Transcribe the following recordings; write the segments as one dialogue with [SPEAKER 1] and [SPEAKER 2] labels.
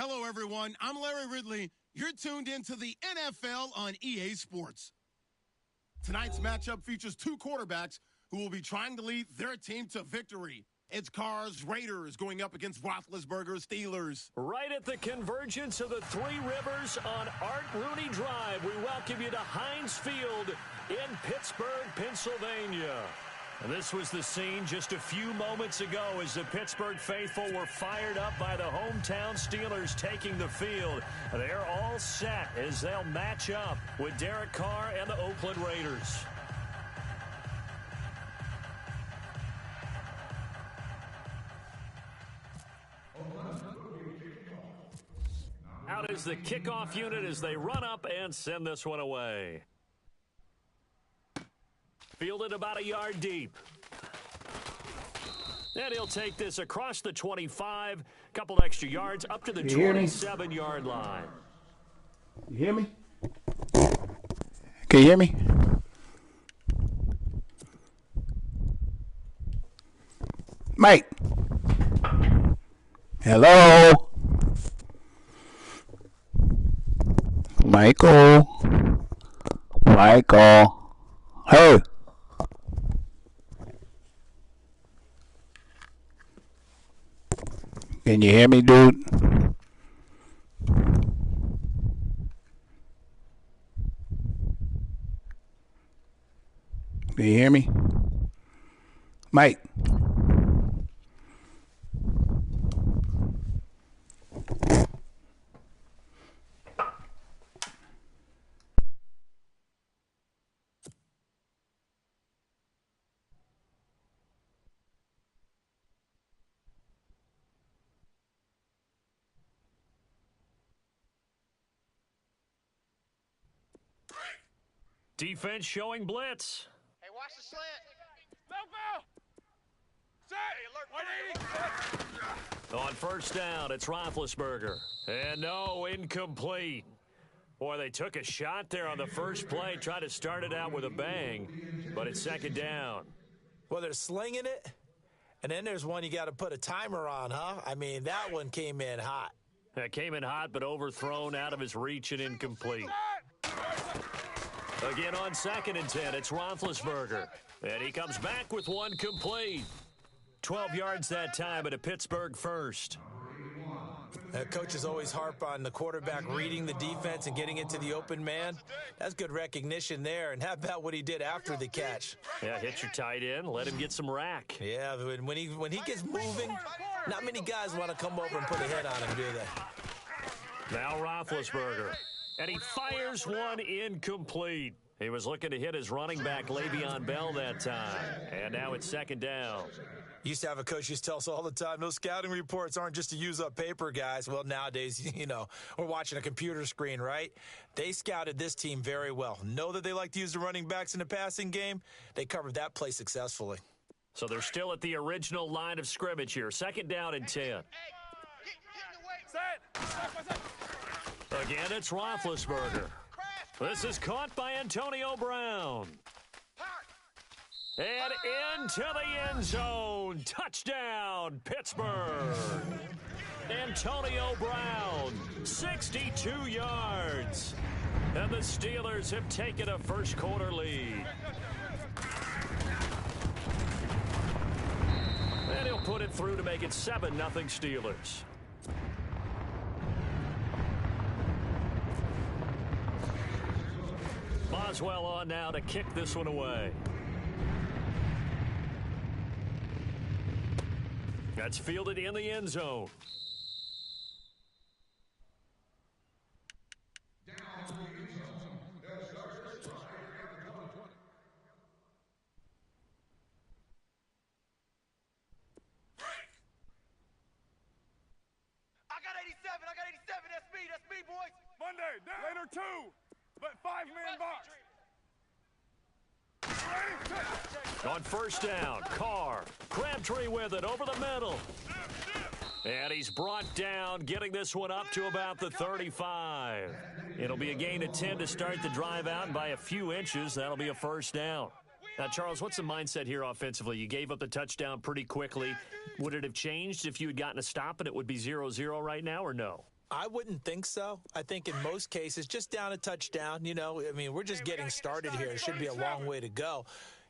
[SPEAKER 1] Hello, everyone. I'm Larry Ridley. You're tuned into the NFL on EA Sports. Tonight's matchup features two quarterbacks who will be trying to lead their team to victory. It's Carr's Raiders going up against Roethlisberger's Steelers.
[SPEAKER 2] Right at the convergence of the Three Rivers on Art Rooney Drive, we welcome you to Heinz Field in Pittsburgh, Pennsylvania. This was the scene just a few moments ago as the Pittsburgh faithful were fired up by the hometown Steelers taking the field. They're all set as they'll match up with Derek Carr and the Oakland Raiders. Out is the kickoff unit as they run up and send this one away. Fielded about a yard deep. And he'll take this across the 25, a couple extra yards up to the 27-yard line.
[SPEAKER 3] You hear me? Can you hear me? Mike. Hello? Michael. Hey. Can you hear me, dude? Can you hear me? Mike.
[SPEAKER 2] Defense showing blitz.
[SPEAKER 4] Hey, watch the slant.
[SPEAKER 2] Set. On first down, it's Roethlisberger. And no, incomplete. Boy, they took a shot there on the first play, tried to start it out with a bang, but it's second down.
[SPEAKER 5] Well, they're slinging it, and then there's one you got to put a timer on, huh? I mean, that one came in hot.
[SPEAKER 2] That came in hot, but overthrown, out of his reach and incomplete. Again on 2nd and 10, it's Roethlisberger. And he comes back with one complete. 12 yards that time at a Pittsburgh first.
[SPEAKER 5] Coaches always harp on the quarterback reading the defense and getting into the open man. That's good recognition there. And how about what he did after the catch?
[SPEAKER 2] Yeah, hit your tight end, let him get some rack.
[SPEAKER 5] Yeah, when he gets moving, not many guys want to come over and put a hit on him, do they?
[SPEAKER 2] Now Roethlisberger. And he fires one incomplete. He was looking to hit his running back, Le'Veon Bell, that time. And now it's second down.
[SPEAKER 5] Used to have a coach used to tell us all the time, those scouting reports aren't just to use up paper, guys. Well, nowadays, we're watching a computer screen, right? They scouted this team very well. Know that they like to use the running backs in the passing game. They covered that play successfully.
[SPEAKER 2] So they're still at the original line of scrimmage here. Second down and 10. Again, it's Roethlisberger. This is caught by Antonio Brown. And into the end zone. Touchdown, Pittsburgh. Antonio Brown, 62 yards. And the Steelers have taken a first quarter lead. And he'll put it through to make it 7-0 Steelers. Boswell on now to kick this one away. That's fielded in the end zone.
[SPEAKER 4] I got 87, that's me, boys.
[SPEAKER 6] Monday, later 2, but 5-man box.
[SPEAKER 2] On first down, Carr. Crabtree with it over the middle. And he's brought down, getting this one up to about the 35. It'll be a gain of 10 to start the drive out, and by a few inches, that'll be a first down. Now, Charles, what's the mindset here offensively? You gave up the touchdown pretty quickly. Would it have changed if you had gotten a stop and it would be 0-0 right now, or no?
[SPEAKER 5] I wouldn't think so. I think in most cases, just down a touchdown, you know, I mean, we're just getting started here. It should be a long way to go.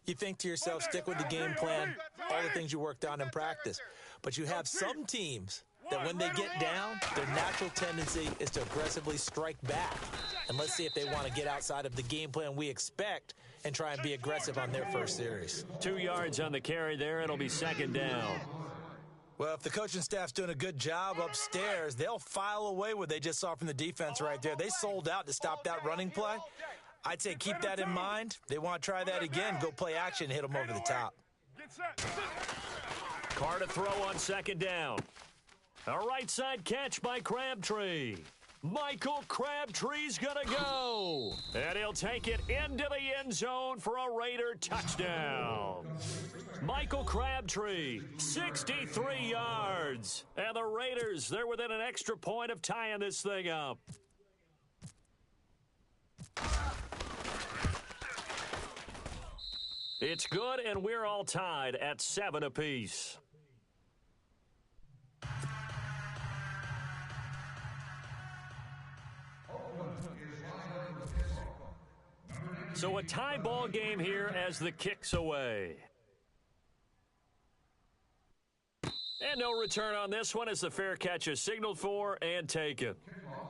[SPEAKER 5] You think to yourself, stick with the game plan, all the things you worked on in practice. But you have some teams that when they get down, their natural tendency is to aggressively strike back. And let's see if they want to get outside of the game plan we expect and try and be aggressive on their first series.
[SPEAKER 2] 2 yards on the carry there. It'll be second down.
[SPEAKER 5] Well, if the coaching staff's doing a good job upstairs, they'll file away what they just saw from the defense right there. They sold out to stop that running play. I'd say keep that in mind. They want to try that again, go play action, hit them over the top.
[SPEAKER 2] Carr to throw on second down. A right side catch by Crabtree. Michael Crabtree's going to go. And he'll take it into the end zone for a Raider touchdown. Michael Crabtree, 63 yards. And the Raiders, they're within an extra point of tying this thing up. It's good, and we're all tied at 7 apiece. So a tie ball game here as the kick's away. And no return on this one as the fair catch is signaled for and taken.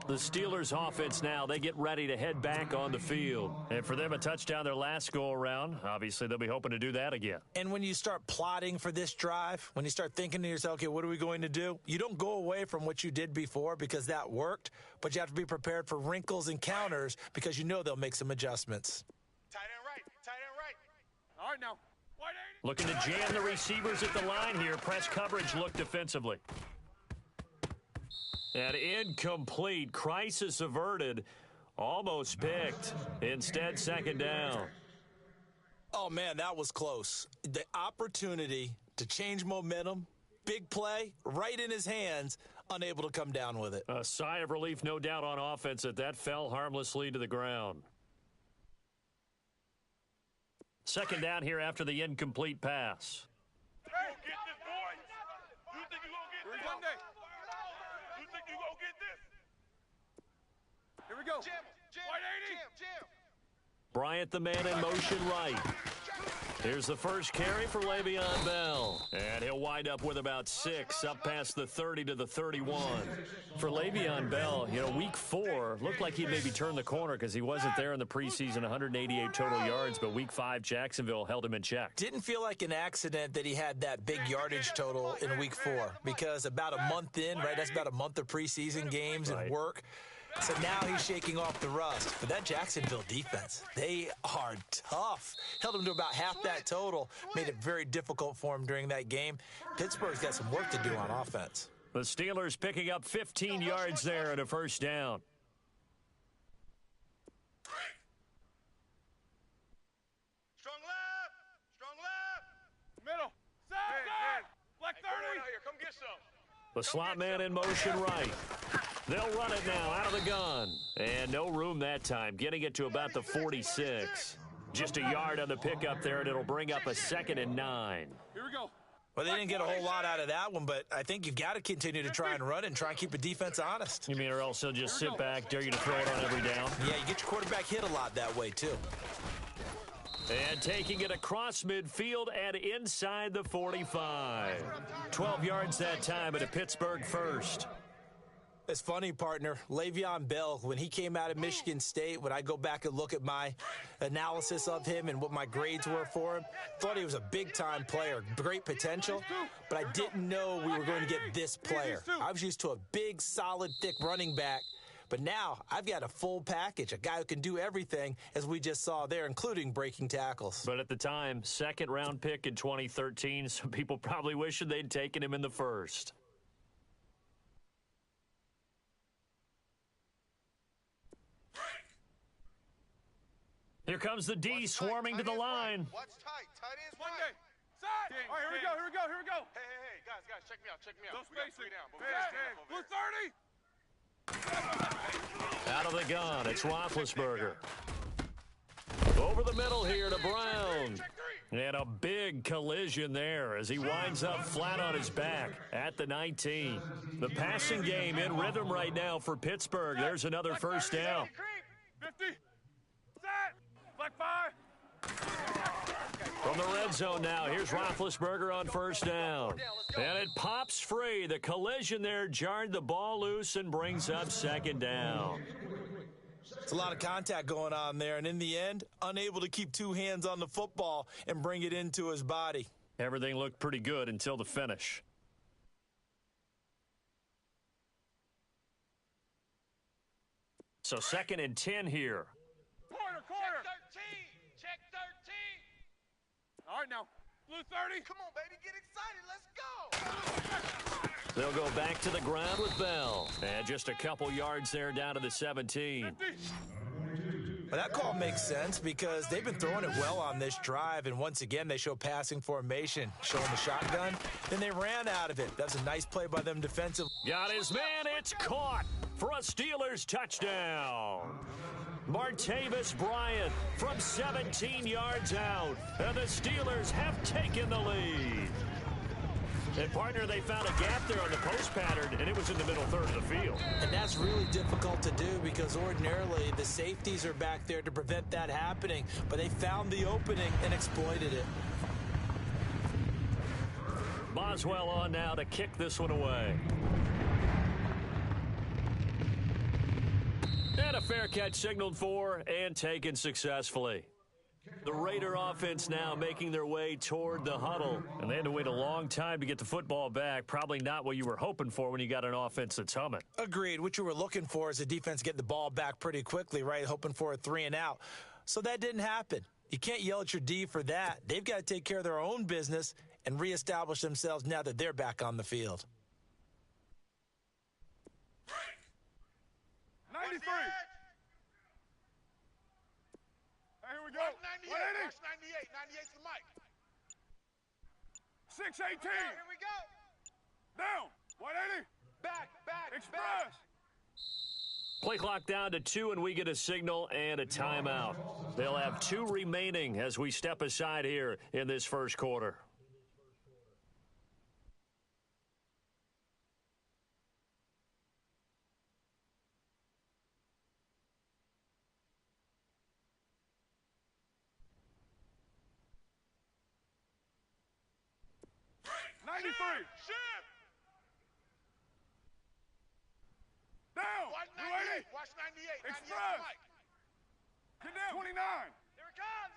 [SPEAKER 2] The Steelers offense now, they get ready to head back on the field. And for them, a touchdown their last go-around. Obviously, they'll be hoping to do that again.
[SPEAKER 5] And when you start plotting for this drive, when you start thinking to yourself, okay, what are we going to do? You don't go away from what you did before because that worked, but you have to be prepared for wrinkles and counters because you know they'll make some adjustments.
[SPEAKER 4] Tight end right. Tight end right.
[SPEAKER 6] All right, now.
[SPEAKER 2] Looking to jam the receivers at the line here. Press coverage look defensively. And incomplete. Crisis averted. Almost picked. Instead, second down.
[SPEAKER 5] Oh, man, that was close. The opportunity to change momentum, big play, right in his hands, unable to come down with it.
[SPEAKER 2] A sigh of relief, no doubt, on offense that fell harmlessly to the ground. Second down here after the incomplete pass.
[SPEAKER 6] Hey, get this, boy. You think you gonna get this? One day. You think you gonna get this? Here we go.
[SPEAKER 4] Jam, jam,
[SPEAKER 6] White 80.
[SPEAKER 4] jam, jam.
[SPEAKER 2] Bryant, the man in motion right. Here's the first carry for Le'Veon Bell. And he'll wind up with about 6, up past the 30 to the 31. For Le'Veon Bell, you know, week 4 looked like he'd maybe turn the corner because he wasn't there in the preseason, 188 total yards, but week 5, Jacksonville held him in check.
[SPEAKER 5] Didn't feel like an accident that he had that big yardage total in week 4 because about a month in, right, that's about a month of preseason games and work. So now he's shaking off the rust. But that Jacksonville defense, they are tough. Held him to about half that total. Made it very difficult for him during that game. Pittsburgh's got some work to do on offense.
[SPEAKER 2] The Steelers picking up 15 yards there and a first down.
[SPEAKER 4] Strong left. Strong left.
[SPEAKER 6] Middle. Side. Black 30.
[SPEAKER 4] Here, come get some.
[SPEAKER 2] The slot man in motion right. They'll run it now out of the gun. And no room that time, getting it to about the 46. Just a yard on the pickup there, and it'll bring up a 2nd and 9.
[SPEAKER 6] Here we go.
[SPEAKER 5] Well, they didn't get a whole lot out of that one, but I think you've got to continue to try and run and try and keep the defense honest.
[SPEAKER 2] You mean, or else he'll just sit back, dare you to throw it on every down?
[SPEAKER 5] Yeah, you get your quarterback hit a lot that way, too.
[SPEAKER 2] And taking it across midfield and inside the 45. 12 yards that time, and a Pittsburgh first.
[SPEAKER 5] It's funny, partner. Le'Veon Bell, when he came out of Michigan State, when I go back and look at my analysis of him and what my grades were for him, thought he was a big-time player, great potential, but I didn't know we were going to get this player. I was used to a big, solid, thick running back, but now I've got a full package, a guy who can do everything, as we just saw there, including breaking tackles.
[SPEAKER 2] But at the time, 2nd-round pick in 2013, some people probably wishing they'd taken him in the 1st. Here comes the D swarming to the line.
[SPEAKER 4] Watch tight. Tight ends
[SPEAKER 6] One
[SPEAKER 4] right.
[SPEAKER 6] day. Side. All right, here we go. Here we go. Here we go.
[SPEAKER 4] Hey, guys, check me out. Check me out.
[SPEAKER 6] No
[SPEAKER 4] We got
[SPEAKER 6] spacing.
[SPEAKER 4] 3 down, but we
[SPEAKER 6] Tag.
[SPEAKER 4] got
[SPEAKER 6] Blue 30.
[SPEAKER 2] Out of the gun, it's Roethlisberger. Over the middle here to Brown. And a big collision there as he winds up flat on his back at the 19. The passing game in rhythm right now for Pittsburgh. There's another first down.
[SPEAKER 6] 50. Set. Flag 5.
[SPEAKER 2] From the red zone now, here's Roethlisberger on first down. And it pops free. The collision there jarred the ball loose and brings up second down.
[SPEAKER 5] It's a lot of contact going on there, and in the end, unable to keep two hands on the football and bring it into his body.
[SPEAKER 2] Everything looked pretty good until the finish. So 2nd and 10 here.
[SPEAKER 6] Quarter.
[SPEAKER 4] Check 13.
[SPEAKER 6] All right, now. Blue 30.
[SPEAKER 4] Come on, baby. Get excited. Let's go.
[SPEAKER 2] They'll go back to the ground with Bell. And just a couple yards there down to the 17.
[SPEAKER 6] 50.
[SPEAKER 5] But that call makes sense because they've been throwing it well on this drive, and once again, they show passing formation, showing the shotgun. Then they ran out of it. That's a nice play by them defensively.
[SPEAKER 2] Got his man. It's caught for a Steelers touchdown. Martavis Bryant from 17 yards out. And the Steelers have taken the lead. And, partner, they found a gap there on the post pattern, and it was in the middle third of the field.
[SPEAKER 5] And that's really difficult to do because ordinarily the safeties are back there to prevent that happening. But they found the opening and exploited it.
[SPEAKER 2] Boswell on now to kick this one away. And a fair catch signaled for and taken successfully. The Raider offense now making their way toward the huddle. And they had to wait a long time to get the football back. Probably not what you were hoping for when you got an offense that's humming.
[SPEAKER 5] Agreed. What you were looking for is the defense getting the ball back pretty quickly, right? Hoping for a 3 and out. So that didn't happen. You can't yell at your D for that. They've got to take care of their own business and reestablish themselves now that they're back on the field.
[SPEAKER 6] 93. Here we go.
[SPEAKER 4] Watch 98.
[SPEAKER 6] 180.
[SPEAKER 4] Watch 98. 98's the mic.
[SPEAKER 6] 618.
[SPEAKER 4] Here we go.
[SPEAKER 6] Down. 180.
[SPEAKER 4] Back.
[SPEAKER 6] Express.
[SPEAKER 2] Play clock down to 2, and we get a signal and a timeout. They'll have 2 remaining as we step aside here in this first quarter.
[SPEAKER 6] Shift. Down.
[SPEAKER 4] Watch
[SPEAKER 6] 280.
[SPEAKER 4] 98. Watch 98. 98's
[SPEAKER 6] Express.
[SPEAKER 4] the mic.
[SPEAKER 6] Get down. 29.
[SPEAKER 4] Here it comes.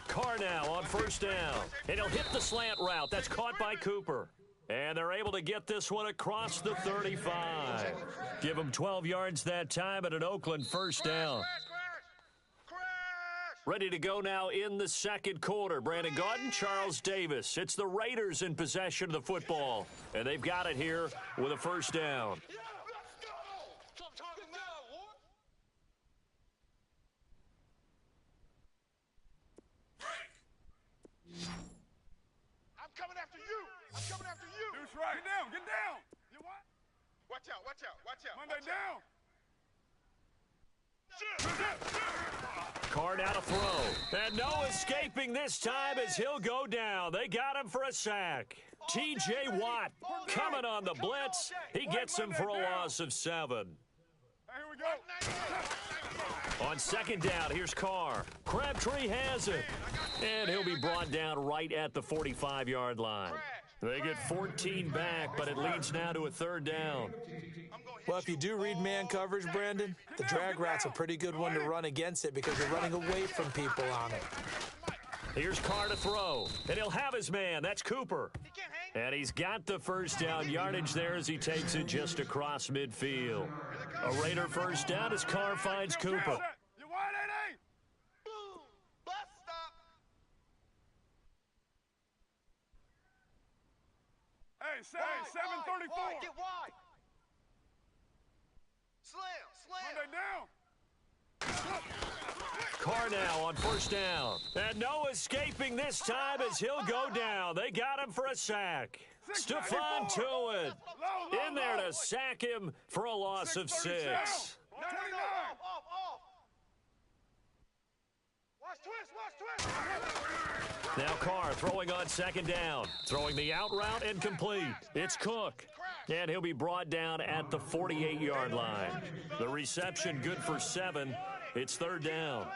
[SPEAKER 2] Carr now on first down. And he'll hit the slant route. That's caught by Cooper. And they're able to get this one across the 35. Give them 12 yards that time at an Oakland first down.
[SPEAKER 4] Crash.
[SPEAKER 2] Ready to go now in the second quarter. Brandon Gaudin, Charles Davis. It's the Raiders in possession of the football. And they've got it here with a first down.
[SPEAKER 4] I'm coming after you.
[SPEAKER 6] Deuce right. Get down. You what?
[SPEAKER 4] Watch out.
[SPEAKER 6] Monday down.
[SPEAKER 2] Carr now to throw. And no escaping this time as he'll go down. They got him for a sack. T.J. Watt coming on the blitz. He gets him for a loss of 7.
[SPEAKER 6] Here we go.
[SPEAKER 2] On second down, here's Carr. Crabtree has it. And he'll be brought down right at the 45-yard line. They get 14 back, but it leads now to a third down.
[SPEAKER 5] Well, if you do read man coverage, Brandon, the drag route's a pretty good one to run against it because you're running away from people on it.
[SPEAKER 2] Here's Carr to throw, and he'll have his man. That's Cooper. And he's got the first down yardage there as he takes it just across midfield. A Raider first down as Carr finds Cooper.
[SPEAKER 6] You 180.
[SPEAKER 4] Boom. Bus stop.
[SPEAKER 6] Hey, 734.
[SPEAKER 4] Get wide. Slam.
[SPEAKER 6] Monday down.
[SPEAKER 2] Carr now on first down. And no escaping this time as he'll go down. They got him for a sack. Stephon Tuitt in there to sack him for a loss of 6.
[SPEAKER 6] No. 29.
[SPEAKER 4] Off. Watch
[SPEAKER 2] Now Carr throwing on second down. Throwing the out route and complete. It's Cook. And he'll be brought down at the 48-yard line. The reception good for 7. It's third down.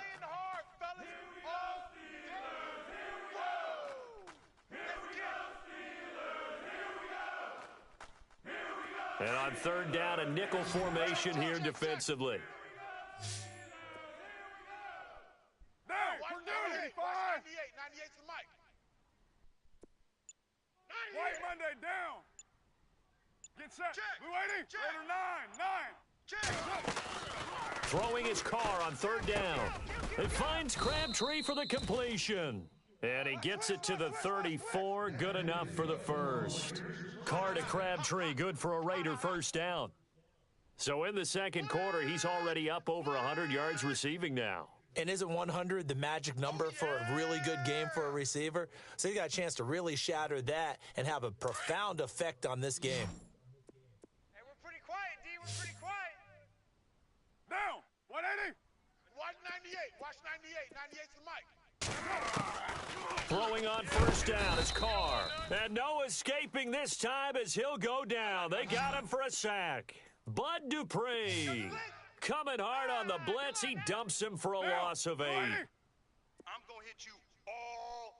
[SPEAKER 2] And on third down, a nickel formation here defensively.
[SPEAKER 6] White Monday down. Get set. Blue 80. Raider 9.
[SPEAKER 2] Throwing his car on third down. It finds Crabtree for the completion. And he gets it to the 34. Good enough for the first. Carr to Crabtree. Good for a Raider first down. So in the second quarter, he's already up over 100 yards receiving now.
[SPEAKER 5] And isn't 100 the magic number for a really good game for a receiver? So he got a chance to really shatter that and have a profound effect on this game.
[SPEAKER 4] Hey, we're pretty quiet, D. We're pretty quiet.
[SPEAKER 6] Down. 180.
[SPEAKER 4] Watch 98. Watch 98. 98's the mic.
[SPEAKER 2] Throwing on first down is Carr. And no escaping this time as he'll go down. They got him for a sack. Bud Dupree coming hard on the blitz. He dumps him for a loss of 8.
[SPEAKER 4] I'm going to hit you all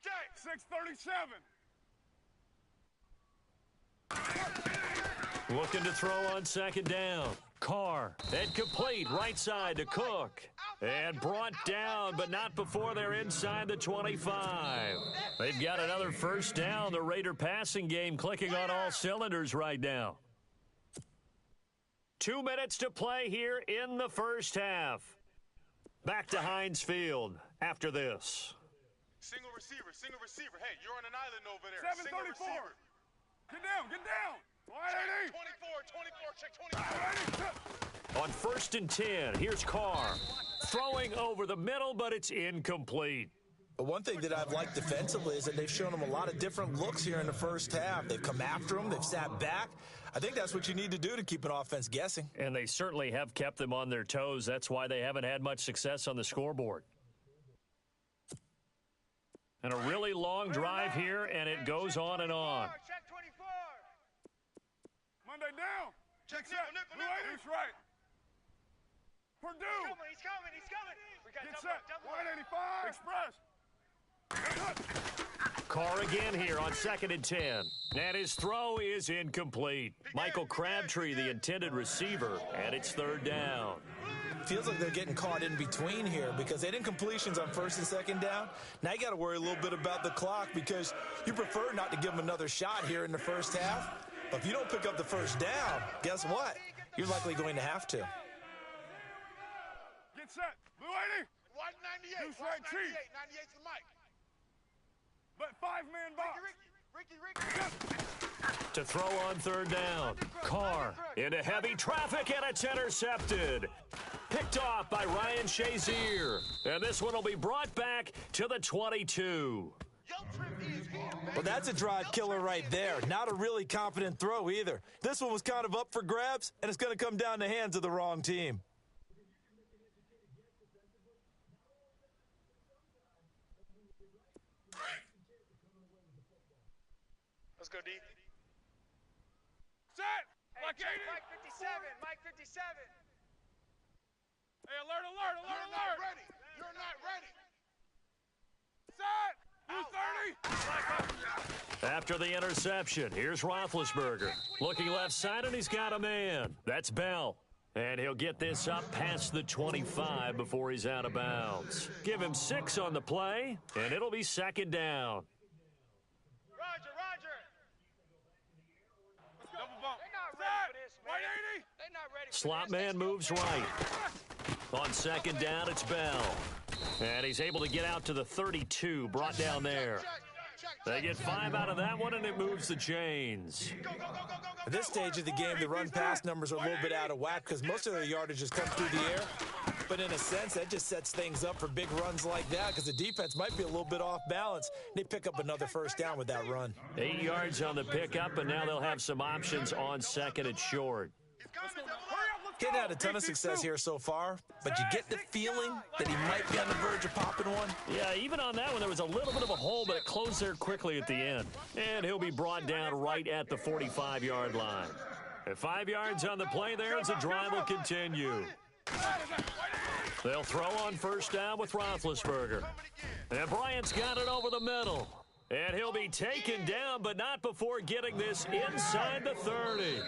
[SPEAKER 4] day.
[SPEAKER 6] 637.
[SPEAKER 2] Looking to throw on second down. Carr, and complete, right side to Cook. And brought down, but not before they're inside the 25. They've got another first down. The Raider passing game clicking on all cylinders right now. 2 minutes to play here in the first half. Back to Heinz Field after this.
[SPEAKER 4] Single receiver. Hey, you're on an island over there.
[SPEAKER 6] 734. Get down. 180.
[SPEAKER 4] 24, check 24.
[SPEAKER 2] On first and 10, here's Carr. Throwing over the middle, but it's incomplete.
[SPEAKER 5] But one thing that I've liked defensively is that they've shown him a lot of different looks here in the first half. They've come after him. They've sat back. I think that's what you need to do to keep an offense guessing.
[SPEAKER 2] And they certainly have kept them on their toes. That's why they haven't had much success on the scoreboard. And a really long drive here, and it goes on and on.
[SPEAKER 4] Check 24.
[SPEAKER 6] Monday down.
[SPEAKER 4] Check
[SPEAKER 6] Set.
[SPEAKER 4] nickel.
[SPEAKER 6] Blue 80's right. Purdue.
[SPEAKER 4] He's coming. We got
[SPEAKER 6] Get set. 185. Express.
[SPEAKER 2] Carr again here on second and 10. And his throw is incomplete. Michael Crabtree, the intended receiver, and it's third down.
[SPEAKER 5] Feels like they're getting caught in between here because they didn't completions on first and second down. Now you got to worry a little bit about the clock because you prefer not to give them another shot here in the first half. But if you don't pick up the first down, guess what? You're likely going to have to.
[SPEAKER 6] Get set. Blue 80.
[SPEAKER 4] Watch 98.
[SPEAKER 6] Deuce
[SPEAKER 4] Watch
[SPEAKER 6] right,
[SPEAKER 4] 98.
[SPEAKER 6] Chief.
[SPEAKER 4] 98's the mic.
[SPEAKER 6] But 5-man box.
[SPEAKER 4] Ricky.
[SPEAKER 2] To throw on third down. Carr into heavy traffic, and it's intercepted. Picked off by Ryan Shazier. And this one will be brought back to the 22.
[SPEAKER 5] Well, that's a drive killer right there. Not a really confident throw either. This one was kind of up for grabs, and it's going to come down in the hands of the wrong team.
[SPEAKER 4] Let's go, D.
[SPEAKER 6] Set. Like 80.
[SPEAKER 4] Mike 57. Mike 57.
[SPEAKER 6] Hey, alert.
[SPEAKER 4] You're not ready. You're not ready.
[SPEAKER 6] Set. Blue 30.
[SPEAKER 2] After the interception, here's Roethlisberger. Looking left side, and he's got a man. That's Bell. And he'll get this up past the 25 before he's out of bounds. Give him 6 on the play, and it'll be second down.
[SPEAKER 4] Roger.
[SPEAKER 6] Double bump.
[SPEAKER 4] They're not ready for this, man.
[SPEAKER 6] 180.
[SPEAKER 4] They're not ready for
[SPEAKER 2] Slot
[SPEAKER 4] this.
[SPEAKER 2] man moves right. On second down, it's Bell. And he's able to get out to the 32, brought down there. They get 5 out of that one, and it moves the chains.
[SPEAKER 5] At this stage of the game, the run-pass numbers are a little bit out of whack because most of their yardage has come through the air. But in a sense, that just sets things up for big runs like that because the defense might be a little bit off balance. They pick up another first down with that run.
[SPEAKER 2] 8 yards on the pickup, and now they'll have some options on second and short.
[SPEAKER 6] Hurry up, let's
[SPEAKER 5] He hadn't had a ton of success here so far, but you get the feeling that he might be on the verge of popping one.
[SPEAKER 2] Yeah, even on that one, there was a little bit of a hole, but it closed there quickly at the end. And he'll be brought down right at the 45-yard line. At 5 yards on the play there as the drive will continue. They'll throw on first down with Roethlisberger. And Bryant's got it over the middle. And he'll be taken down, but not before getting this inside the 30.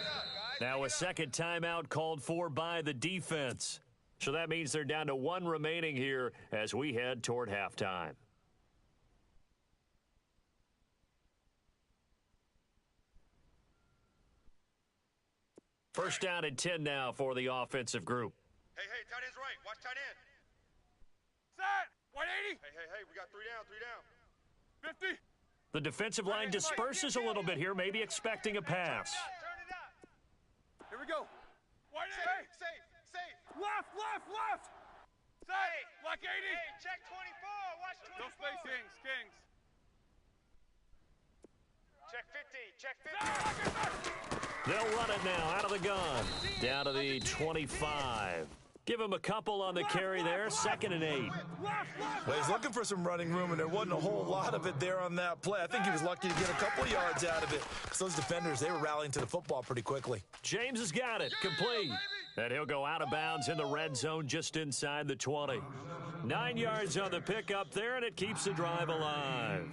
[SPEAKER 2] Now a second timeout called for by the defense. So that means they're down to 1 remaining here as we head toward halftime. First down and 10 now for the offensive group.
[SPEAKER 4] Hey, tight end's right. Watch tight end.
[SPEAKER 6] Set. 180.
[SPEAKER 4] Hey, we got 3 down.
[SPEAKER 6] 50.
[SPEAKER 2] The defensive line disperses a little bit here, maybe expecting a pass.
[SPEAKER 4] Turn it up.
[SPEAKER 6] Here we go. 180.
[SPEAKER 4] Safe.
[SPEAKER 6] Left. Set. Like 80.
[SPEAKER 4] Hey, check 24. Watch 24.
[SPEAKER 6] No spacing. Kings.
[SPEAKER 4] Check 50.
[SPEAKER 2] They'll run it now out of the gun. Down to the 25. Give him a couple on the carry there. 2nd and 8.
[SPEAKER 5] Well, he's looking for some running room, and there wasn't a whole lot of it there on that play. I think he was lucky to get a couple of yards out of it because those defenders, they were rallying to the football pretty quickly.
[SPEAKER 2] James has got it. Complete. And he'll go out of bounds in the red zone just inside the 20. 9 yards on the pickup there, and it keeps the drive alive.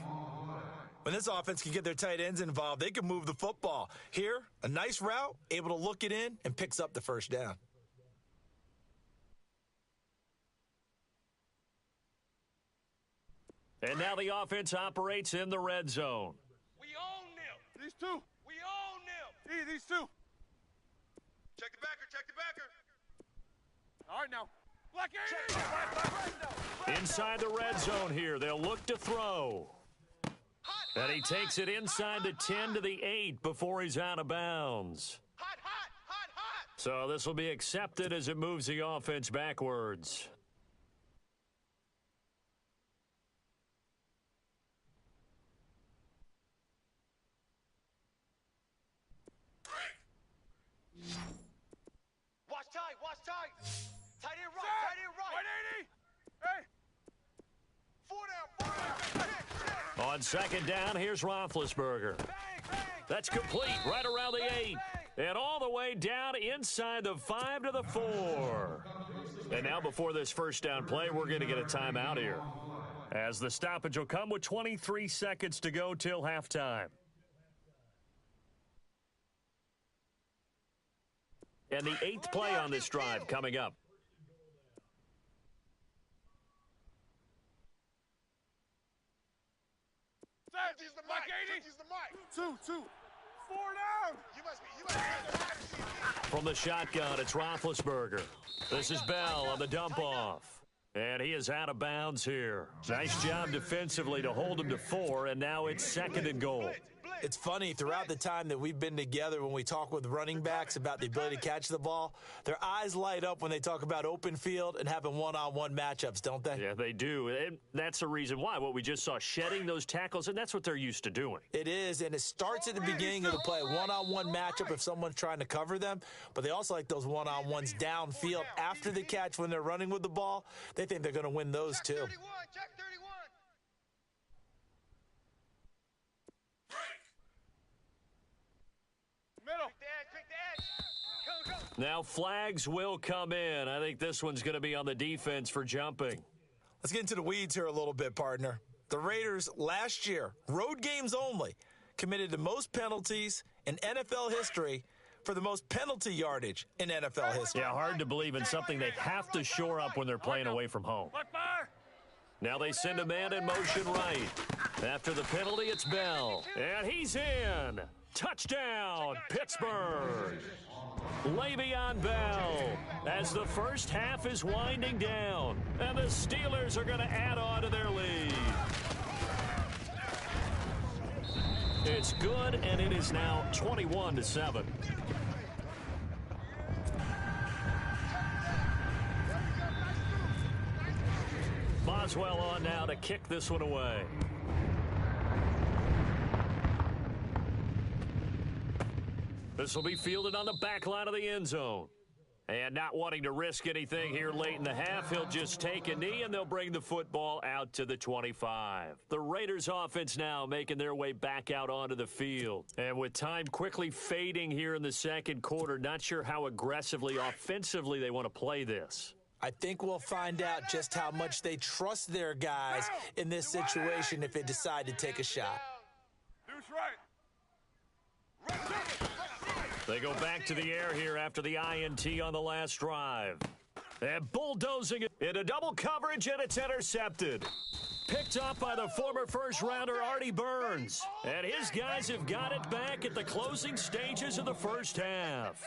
[SPEAKER 5] When this offense can get their tight ends involved, they can move the football. Here, a nice route, able to look it in, and picks up the first down.
[SPEAKER 2] And now the offense operates in the red zone.
[SPEAKER 6] We own them. These two. We own them. These two.
[SPEAKER 4] Check the backer.
[SPEAKER 6] All right, now. Like 80.
[SPEAKER 2] Inside the red zone here, they'll look to throw. And he takes it inside the 10 to the 8 before he's out of bounds.
[SPEAKER 4] Hot.
[SPEAKER 2] So this will be accepted as it moves the offense backwards.
[SPEAKER 4] Watch tight. Tight end right.
[SPEAKER 6] 180. Hey.
[SPEAKER 4] 4 down.
[SPEAKER 2] On second down, here's Roethlisberger. That's complete right around the 8. And all the way down inside the 5 to the 4. And now before this first down play, we're going to get a timeout here, as the stoppage will come with 23 seconds to go till halftime. And the 8th play on this drive coming up.
[SPEAKER 4] He's the mic.
[SPEAKER 6] 2. 4 down.
[SPEAKER 4] You must be.
[SPEAKER 2] From the shotgun, it's Roethlisberger. This is Bell on the dump off. And he is out of bounds here. Nice job defensively to hold him to 4, and now it's 2nd and goal.
[SPEAKER 5] It's funny, throughout the time that we've been together, when we talk with running backs about the ability to catch the ball, their eyes light up when they talk about open field and having one-on-one matchups, don't they?
[SPEAKER 2] Yeah, they do. And that's the reason why. What we just saw, shedding those tackles, and that's what they're used to doing.
[SPEAKER 5] It is, and it starts at the beginning of the play. One-on-one matchup if someone's trying to cover them, but they also like those one-on-ones downfield after the catch when they're running with the ball. They think they're going to win those, too.
[SPEAKER 4] Check 31.
[SPEAKER 6] Middle.
[SPEAKER 4] Pick the edge. Come.
[SPEAKER 2] Now flags will come in. I think this one's going to be on the defense for jumping.
[SPEAKER 5] Let's get into the weeds here a little bit, partner. The Raiders last year, road games only, committed the most penalties in NFL history for the most penalty yardage in NFL history.
[SPEAKER 2] Yeah, hard to believe in something they have to shore up when they're playing away from home. Now they send a man in motion right. After the penalty, it's Bell. And he's in. Touchdown, Pittsburgh. Le'Veon Bell as the first half is winding down. And the Steelers are going to add on to their lead. It's good, and it is now 21-7. Boswell on now to kick this one away. This will be fielded on the back line of the end zone. And not wanting to risk anything here late in the half, he'll just take a knee, and they'll bring the football out to the 25. The Raiders offense now making their way back out onto the field. And with time quickly fading here in the second quarter, not sure how aggressively, offensively they want to play this.
[SPEAKER 5] I think we'll find out just how much they trust their guys in this situation if they decide to take a shot.
[SPEAKER 6] Deuce right.
[SPEAKER 2] They go back to the air here after the INT on the last drive. And bulldozing it into double coverage, and it's intercepted. Picked up by the former first-rounder Artie Burns. And his guys have got it back at the closing stages of the first half.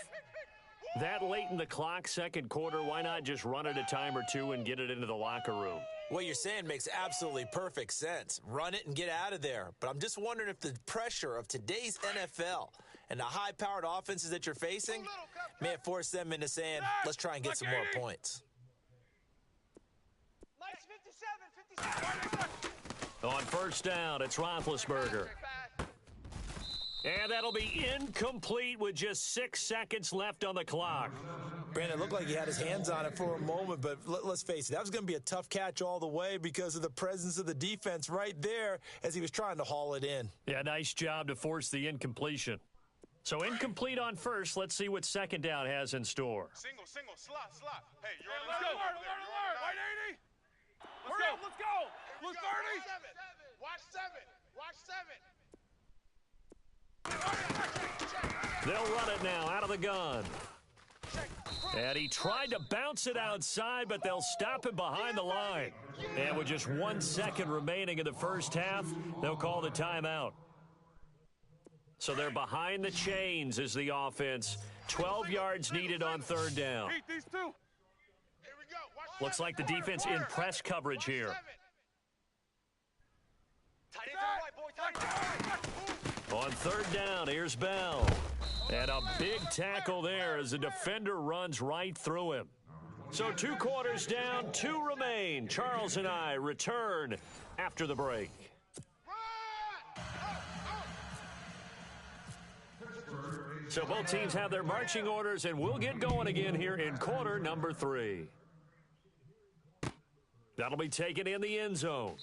[SPEAKER 2] That late in the clock, second quarter, why not just run it a time or two and get it into the locker room?
[SPEAKER 5] What you're saying makes absolutely perfect sense. Run it and get out of there. But I'm just wondering if the pressure of today's NFL and the high-powered offenses that you're facing may have forced them into saying, let's try and get some more points.
[SPEAKER 6] Nice 57.
[SPEAKER 2] On first down, it's Roethlisberger. And that'll be incomplete with just 6 seconds left on the clock.
[SPEAKER 5] Brandon, it looked like he had his hands on it for a moment, but let's face it, that was going to be a tough catch all the way because of the presence of the defense right there as he was trying to haul it in.
[SPEAKER 2] Yeah, nice job to force the incompletion. So incomplete on first. Let's see what second down has in store.
[SPEAKER 4] Single, slot. Hey, you're on
[SPEAKER 6] Let's go. White 80. Let's go. Blue 30.
[SPEAKER 4] Watch 7.
[SPEAKER 2] They'll run it now out of the gun. And he tried to bounce it outside, but they'll stop him behind the line. And with just 1 second remaining in the first half, they'll call the timeout. So they're behind the chains as the offense. 12 yards needed on third down.
[SPEAKER 6] Beat these two.
[SPEAKER 2] Looks like the defense in press coverage here. On third down, here's Bell. And a big tackle there as the defender runs right through him. So 2 quarters down, 2 remain. Charles and I return after the break. So both teams have their marching orders, and we'll get going again here in quarter number 3. That'll be taken in the end zone.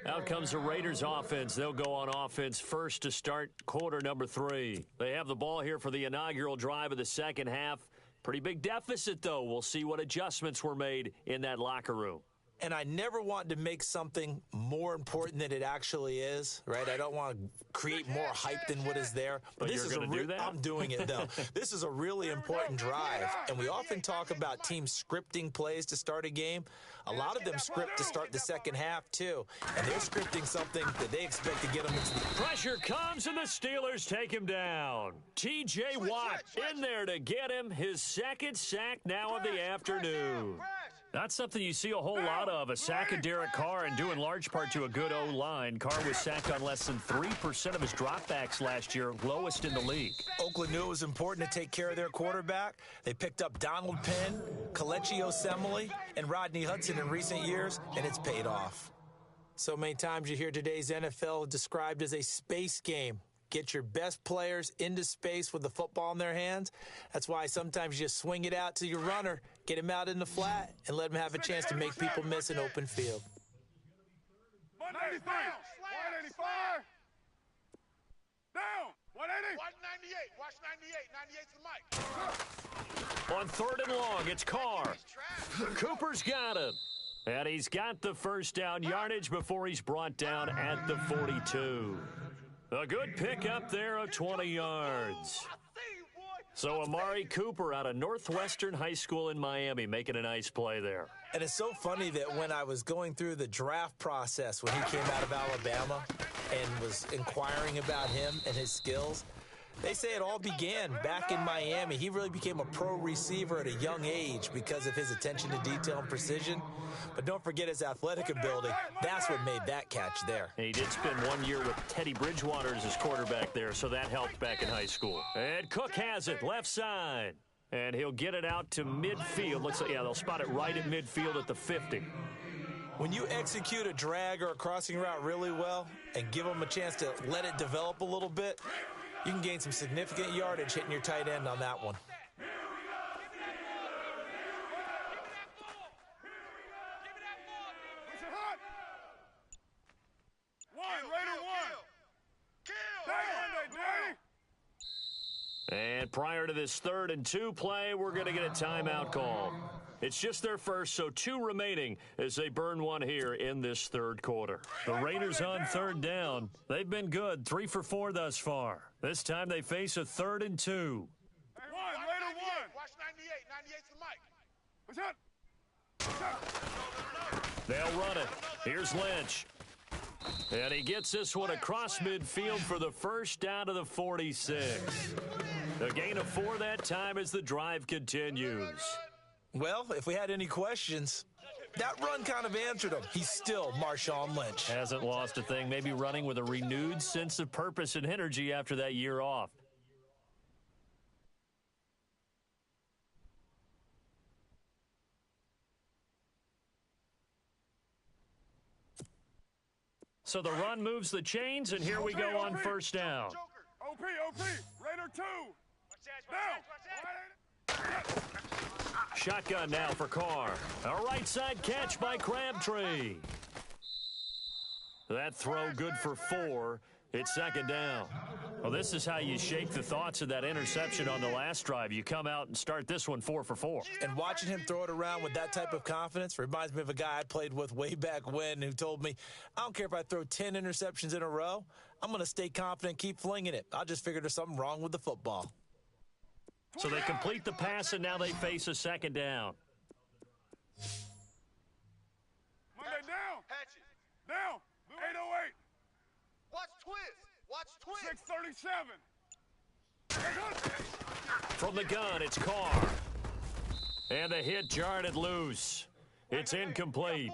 [SPEAKER 2] Out comes the Raiders offense. They'll go on offense first to start quarter number 3. They have the ball here for the inaugural drive of the second half. Pretty big deficit, though. We'll see what adjustments were made in that locker room.
[SPEAKER 5] And I never want to make something more important than it actually is, right? I don't want to create more hype than what is there.
[SPEAKER 2] But this
[SPEAKER 5] you're
[SPEAKER 2] going to do that?
[SPEAKER 5] I'm doing it, though. This is a really important drive. And we often talk about teams scripting plays to start a game. A lot of them script to start the second half, too. And they're scripting something that they expect to get them into the...
[SPEAKER 2] Pressure comes, and the Steelers take him down. T.J. Watt in there to get him his second sack now of the afternoon. Not something you see a whole lot of, a sack of Derek Carr, and due in large part to a good O-line. Carr was sacked on less than 3% of his dropbacks last year, lowest in the league.
[SPEAKER 5] Oakland knew it was important to take care of their quarterback. They picked up Donald Penn, Kelechi Osemele, and Rodney Hudson in recent years, and it's paid off. So many times you hear today's NFL described as a space game. Get your best players into space with the football in their hands. That's why sometimes you just swing it out to your runner, get him out in the flat, and let him have a chance to make people miss an open field.
[SPEAKER 6] 183. 185. Down. 180.
[SPEAKER 4] Watch 98. Watch 98. 98's the mic.
[SPEAKER 2] On third and long, it's Carr. Cooper's got it. And he's got the first down yardage before he's brought down at the 42. A good pickup there of 20 yards. So Amari Cooper out of Northwestern High School in Miami making a nice play there.
[SPEAKER 5] And it's so funny that when I was going through the draft process when he came out of Alabama and was inquiring about him and his skills, they say it all began back in Miami. He really became a pro receiver at a young age because of his attention to detail and precision. But don't forget his athletic ability. That's what made that catch there.
[SPEAKER 2] And he did spend 1 year with Teddy Bridgewater as his quarterback there, so that helped back in high school. And Cook has it, left side. And he'll get it out to midfield. Looks like, yeah, they'll spot it right at midfield at the 50.
[SPEAKER 5] When you execute a drag or a crossing route really well and give them a chance to let it develop a little bit, You can gain some significant yardage hitting your tight end on that one.
[SPEAKER 2] And prior to this 3rd and 2 play, we're going to get a timeout call. It's just their first, so 2 remaining as they burn one here in this 3rd quarter. The Raiders on 3rd down. They've been good, 3 for 4 thus far. This time they face a 3rd and 2.
[SPEAKER 6] Watch 98's the mic.
[SPEAKER 2] They'll run it. Here's Lynch. And he gets this one across midfield for the first down to the 46. A gain of 4 that time as the drive continues.
[SPEAKER 5] Well, if we had any questions, that run kind of answered him. He's still Marshawn Lynch.
[SPEAKER 2] Hasn't lost a thing, maybe running with a renewed sense of purpose and energy after that year off. So the run moves the chains, and here we go on first down.
[SPEAKER 6] OP, Raider 2. Now.
[SPEAKER 2] Shotgun now for Carr. A right side catch by Crabtree. That throw good for 4. It's 2nd down. Well, this is how you shake the thoughts of that interception on the last drive. You come out and start this one 4 for 4.
[SPEAKER 5] And watching him throw it around with that type of confidence reminds me of a guy I played with way back when who told me, I don't care if I throw 10 interceptions in a row. I'm going to stay confident, keep flinging it. I just figured there's something wrong with the football.
[SPEAKER 2] So they complete the pass, and now they face a 2nd down.
[SPEAKER 6] Monday down. Hatchet. Down. 808.
[SPEAKER 4] Watch twist.
[SPEAKER 6] 637.
[SPEAKER 2] From the gun, it's Carr. And the hit jarred it loose. It's incomplete.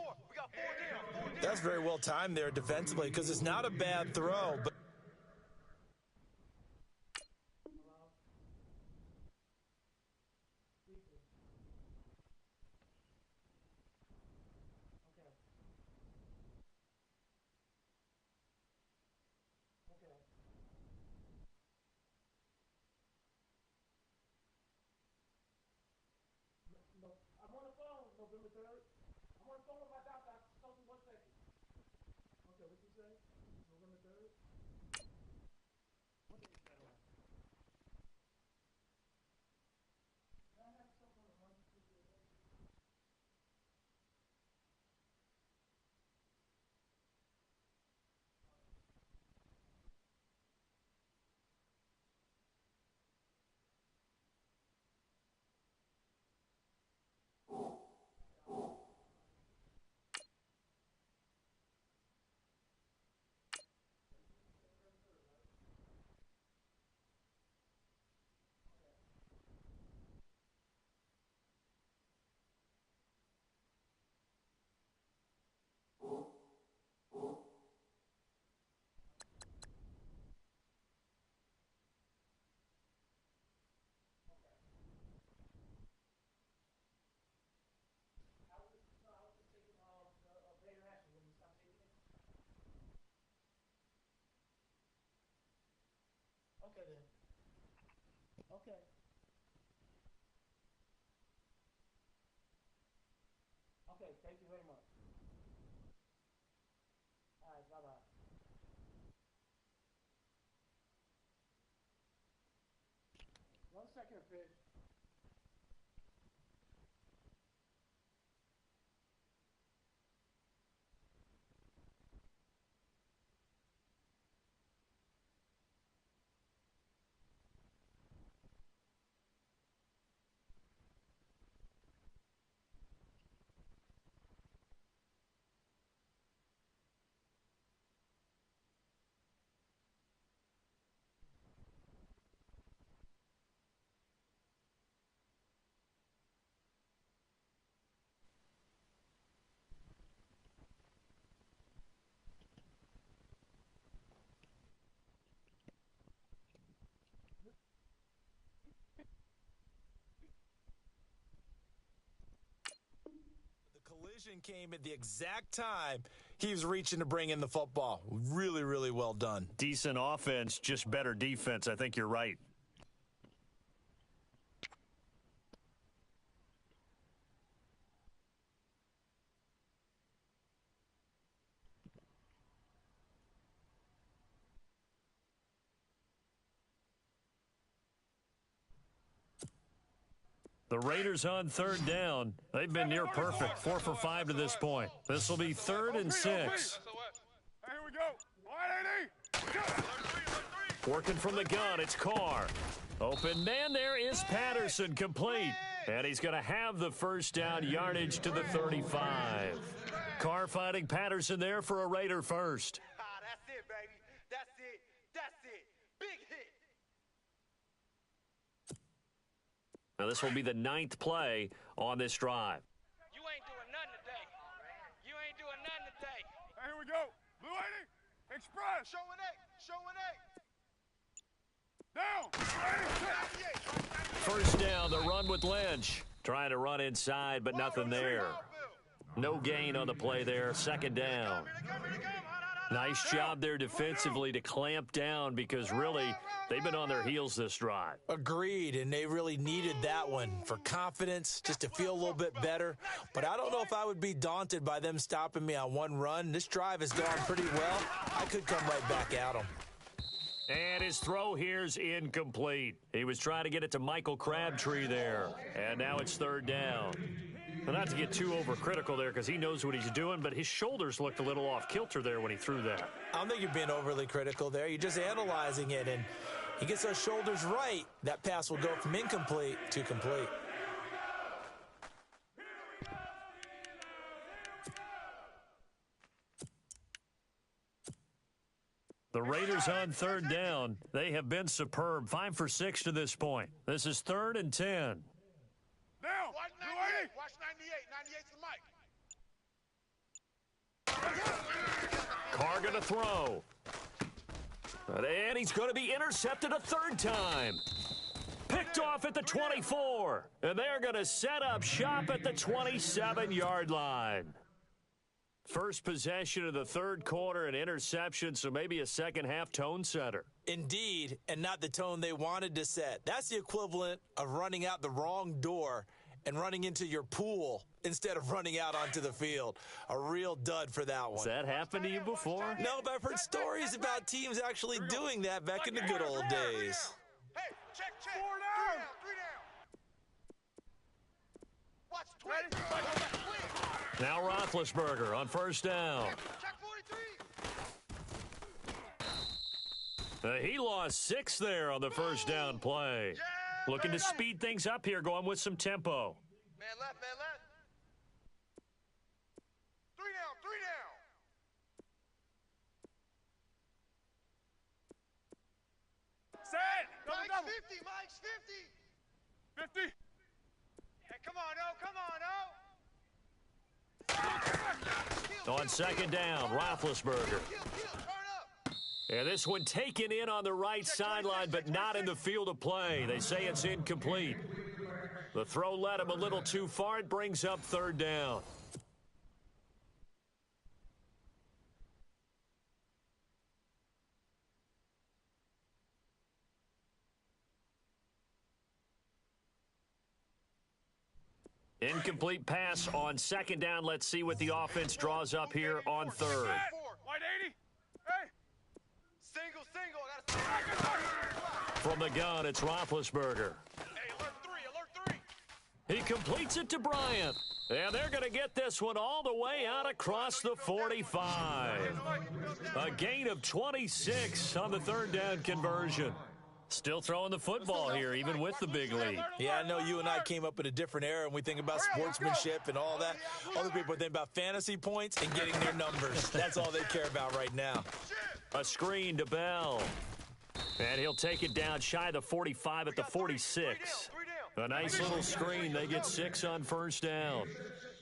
[SPEAKER 5] That's very well timed there defensively because it's not a bad throw, but
[SPEAKER 3] Okay then. Okay. Okay, thank you very much. All right, bye-bye. One second, Fish.
[SPEAKER 5] collision came at the exact time keeps reaching to bring in the football. Really, really well done.
[SPEAKER 2] Decent offense, just better defense. I think you're right. The Raiders on third down. They've been near perfect, 4 for 5 to this point. This will be 3rd and 6.
[SPEAKER 6] Here we go. 180.
[SPEAKER 2] Working from the gun, it's Carr. Open man, there is Patterson, complete. And he's going to have the first down, yardage to the 35. Carr fighting Patterson there for a Raider first.
[SPEAKER 4] That's it, baby. That's it. That's it. Big hit.
[SPEAKER 2] Now this will be the 9th play on this drive.
[SPEAKER 7] You ain't doing nothing today. You ain't doing nothing today.
[SPEAKER 6] Here we go. Blue 80. Express.
[SPEAKER 4] Showing eight. Showing eight.
[SPEAKER 6] Down.
[SPEAKER 2] First down, the run with Lynch. Trying to run inside, but nothing there. No gain on the play there. 2nd down. Nice job there defensively to clamp down because really they've been on their heels this drive.
[SPEAKER 5] Agreed, and they really needed that one for confidence, just to feel a little bit better. But I don't know if I would be daunted by them stopping me on one run. This drive has gone pretty well. I could come right back at them.
[SPEAKER 2] And his throw here's incomplete. He was trying to get it to Michael Crabtree there. And now it's 3rd down. Well, not to get too overcritical there because he knows what he's doing, but his shoulders looked a little off kilter there when he threw that.
[SPEAKER 5] I don't think you're being overly critical there. You're just analyzing it, and he gets those shoulders right. That pass will go from incomplete to complete.
[SPEAKER 2] The Raiders on 3rd down. They have been superb. 5 for 6 to this point. This is 3rd and 10.
[SPEAKER 6] Down.
[SPEAKER 4] Watch 98. Watch 98. 98's the mic.
[SPEAKER 2] Carr going to throw. And he's going to be intercepted a 3rd time. Picked off at the 24. And they're going to set up shop at the 27-yard line. First possession of the 3rd quarter, an interception, so maybe a second-half tone setter.
[SPEAKER 5] Indeed, and not the tone they wanted to set. That's the equivalent of running out the wrong door and running into your pool instead of running out onto the field. A real dud for that one.
[SPEAKER 2] Has that happened to you before?
[SPEAKER 5] No, but I've heard stories about teams actually doing that back in the good old days.
[SPEAKER 4] Hey, check.
[SPEAKER 6] 4 down.
[SPEAKER 4] 3 down. Watch 20.
[SPEAKER 2] Now Roethlisberger on 1st down.
[SPEAKER 4] Check 43.
[SPEAKER 2] He lost 6 there on the 1st down play. Looking to speed things up here, going with some tempo.
[SPEAKER 4] Man left. 3 down. 3 down.
[SPEAKER 6] Set.
[SPEAKER 4] Mike's 50. Mike's 50.
[SPEAKER 6] 50.
[SPEAKER 4] Hey, come on, come on,
[SPEAKER 2] On 2nd down, Roethlisberger.
[SPEAKER 4] Turn up.
[SPEAKER 2] And this one taken in on the right sideline, but not in the field of play. They say it's incomplete. The throw led him a little too far. It brings up 3rd down. Incomplete pass on 2nd down. Let's see what the offense draws up here on 3rd.
[SPEAKER 6] White 80. Hey.
[SPEAKER 4] Single.
[SPEAKER 2] From the gun, it's Roethlisberger.
[SPEAKER 4] Hey, alert 3.
[SPEAKER 2] He completes it to Bryant. And they're going to get this one all the way out across the 45. A gain of 26 on the 3rd down conversion. Still throwing the football here, even with the big lead.
[SPEAKER 5] Yeah, I know you and I came up in a different era, and we think about sportsmanship and all that. Other people think about fantasy points and getting their numbers. That's all they care about right now.
[SPEAKER 2] A screen to Bell. And he'll take it down shy of the 45 at the 46. A nice little screen. They get 6 on 1st down.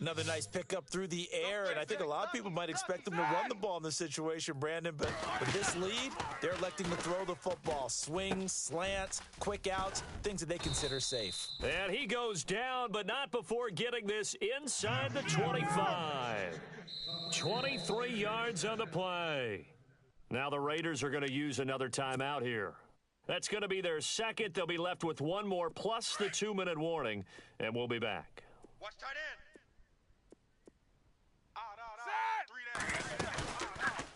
[SPEAKER 5] Another nice pickup through the air, and I think a lot of people might expect them to run the ball in this situation, Brandon, but with this lead, they're electing to throw the football. Swings, slants, quick outs, things that they consider safe.
[SPEAKER 2] And he goes down, but not before getting this inside the 25. 23 yards on the play. Now the Raiders are going to use another timeout here. That's going to be their second. They'll be left with one more plus the 2-minute warning, and we'll be back.
[SPEAKER 4] Watch tight end.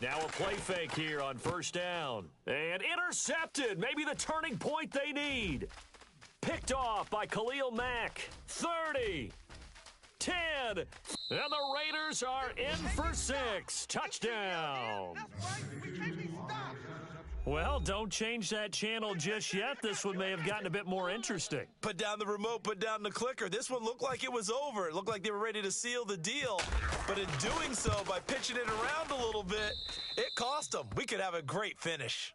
[SPEAKER 2] Now a play fake here on first down. And intercepted. Maybe the turning point they need. Picked off by Khalil Mack. 30. 10. And the Raiders are in for 6. Touchdown. Well, don't change that channel just yet. This one may have gotten a bit more interesting.
[SPEAKER 5] Put down the remote, put down the clicker. This one looked like it was over. It looked like they were ready to seal the deal. But in doing so, by pitching it around a little bit, it cost them. We could have a great finish.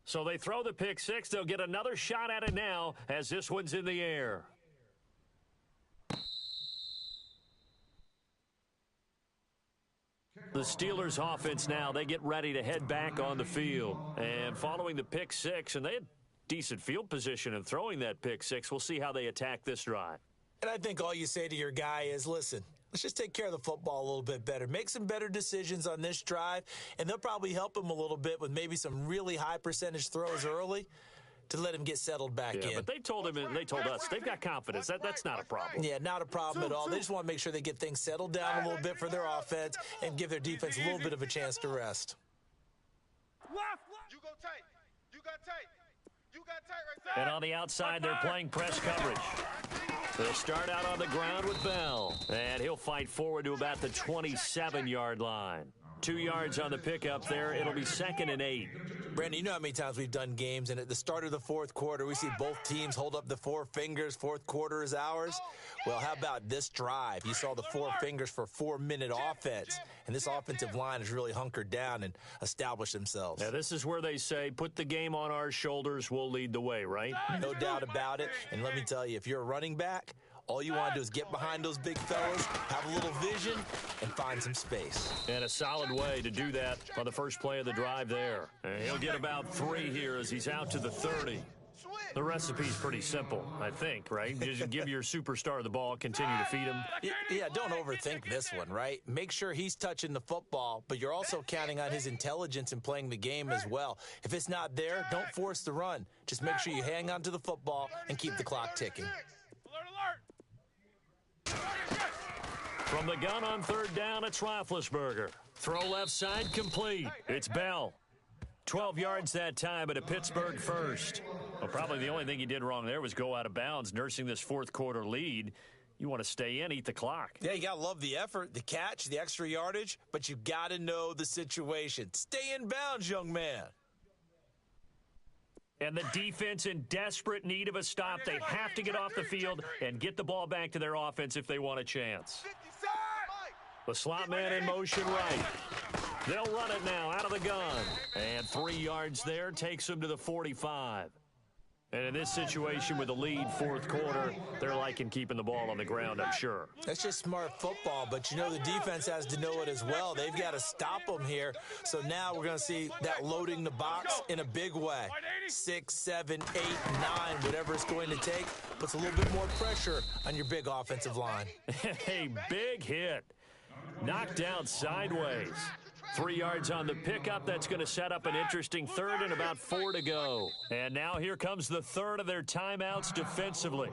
[SPEAKER 2] So they throw the pick six. They'll get another shot at it now as this one's in the air. The Steelers offense now, they get ready to head back on the field. And following the pick six, and they had decent field position in throwing that pick six. We'll see how they attack this drive.
[SPEAKER 5] And I think all you say to your guy is, listen, let's just take care of the football a little bit better. Make some better decisions on this drive, and they'll probably help him a little bit with maybe some really high percentage throws early to let him get settled back in.
[SPEAKER 2] But they told him, and they told us, they've got confidence. That's not a problem.
[SPEAKER 5] Yeah, not a problem at all. They just want to make sure they get things settled down a little bit for their offense and give their defense a little bit of a chance to rest.
[SPEAKER 4] You go tight. You got tight. You got tight right there.
[SPEAKER 2] And on the outside, they're playing press coverage. They'll start out on the ground with Bell, and he'll fight forward to about the 27-yard line. 2 yards on the pickup there. It'll be 2nd and 8.
[SPEAKER 5] Brandon, you know how many times we've done games, and at the start of the fourth quarter, we see both teams hold up the four fingers. Fourth quarter is ours. Well, how about this drive? You saw the four fingers for 4-minute offense, and this offensive line has really hunkered down and established themselves.
[SPEAKER 2] Now, this is where they say, put the game on our shoulders, we'll lead the way, right?
[SPEAKER 5] No doubt about it. And let me tell you, if you're a running back, all you want to do is get behind those big fellas, have a little vision, and find some space.
[SPEAKER 2] And a solid way to do that on the first play of the drive there. And he'll get about 3 here as he's out to the 30. The recipe's pretty simple, I think, right? Just give your superstar the ball, continue to feed him.
[SPEAKER 5] Yeah, don't overthink this one, right? Make sure he's touching the football, but you're also counting on his intelligence in playing the game as well. If it's not there, don't force the run. Just make sure you hang on to the football and keep the clock ticking.
[SPEAKER 2] From the gun on 3rd down, it's Roethlisberger. Throw left side complete. It's Bell. 12 yards that time, but a Pittsburgh first. Well, probably the only thing he did wrong there was go out of bounds, nursing this fourth quarter lead. You want to stay in, eat the clock.
[SPEAKER 5] Yeah, you got to love the effort, the catch, the extra yardage, but you got to know the situation. Stay in bounds, young man.
[SPEAKER 2] And the defense in desperate need of a stop. They have to get off the field and get the ball back to their offense if they want a chance. The slot man in motion right. They'll run it now out of the gun. And 3 yards there takes them to the 45. And in this situation with the lead fourth quarter, they're liking keeping the ball on the ground, I'm sure.
[SPEAKER 5] That's just smart football, but you know the defense has to know it as well. They've got to stop them here. So now we're going to see that loading the box in a big way. 6, 7, 8, 9, whatever it's going to take, puts a little bit more pressure on your big offensive line.
[SPEAKER 2] A big hit. Knocked out sideways. 3 yards on the pickup. That's going to set up an interesting third and about 4 to go. And now here comes the third of their timeouts defensively.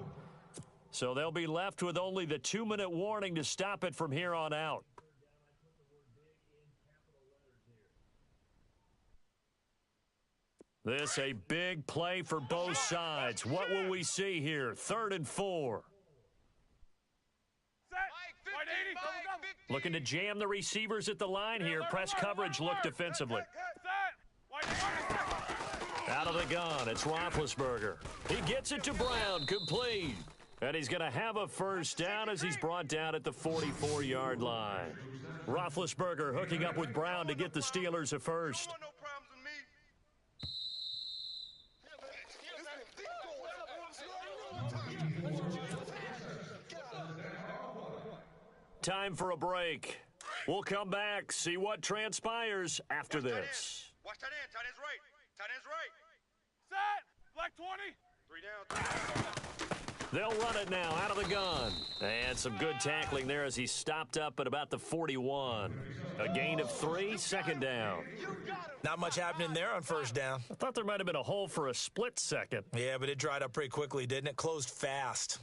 [SPEAKER 2] So they'll be left with only the 2-minute warning to stop it from here on out. This a big play for both sides. What will we see here? 3rd and 4. Looking to jam the receivers at the line here. Press coverage look defensively. Out of the gun, it's Roethlisberger. He gets it to Brown, complete. And he's going to have a first down as he's brought down at the 44-yard line. Roethlisberger hooking up with Brown to get the Steelers a first. time for a break. We'll come back, see what transpires after this.
[SPEAKER 4] Watch tight end. Tight end's right. Tight end's right.
[SPEAKER 6] Set. Black 20.
[SPEAKER 4] 3 down. 3 down.
[SPEAKER 2] They'll run it now out of the gun. And some good tackling there as he stopped up at about the 41. A gain of 3, second down.
[SPEAKER 5] Not much happening there on first down.
[SPEAKER 2] I thought there might have been a hole for a split second.
[SPEAKER 5] Yeah, but it dried up pretty quickly, didn't it? Closed fast.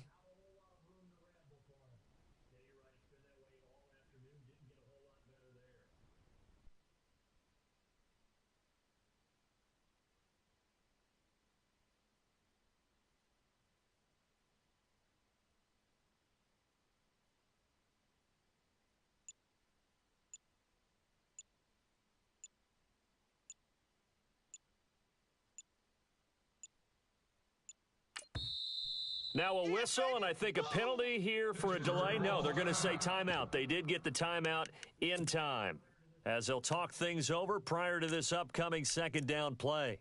[SPEAKER 2] Now a whistle, and I think a penalty here for a delay. No, they're going to say timeout. They did get the timeout in time, as they'll talk things over prior to this upcoming second down play.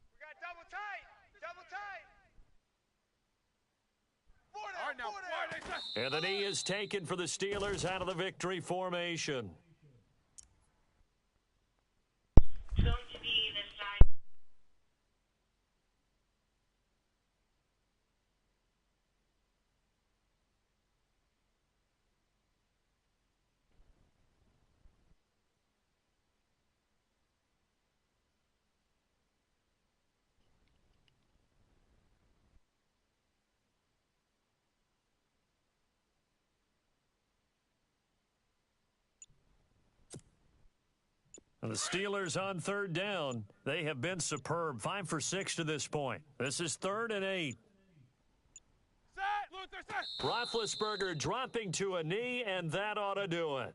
[SPEAKER 4] We got double tight. Double tight.
[SPEAKER 6] All right, now, wide access.
[SPEAKER 2] And the knee is taken for the Steelers out of the victory formation.
[SPEAKER 8] Going to be the side.
[SPEAKER 2] And the Steelers on third down. They have been superb. 5 for 6 to this point. This is 3rd and 8.
[SPEAKER 6] Set. Luther, set.
[SPEAKER 2] Roethlisberger dropping to a knee, and that ought to do it.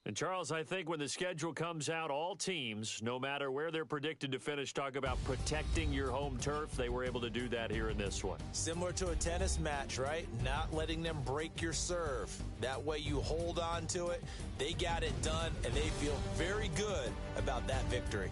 [SPEAKER 2] And, Charles, I think when the schedule comes out, all teams, no matter where they're predicted to finish, talk about protecting your home turf. They were able to do that here in this one.
[SPEAKER 5] Similar to a tennis match, right? Not letting them break your serve. That way you hold on to it. They got it done, and they feel very good about that victory.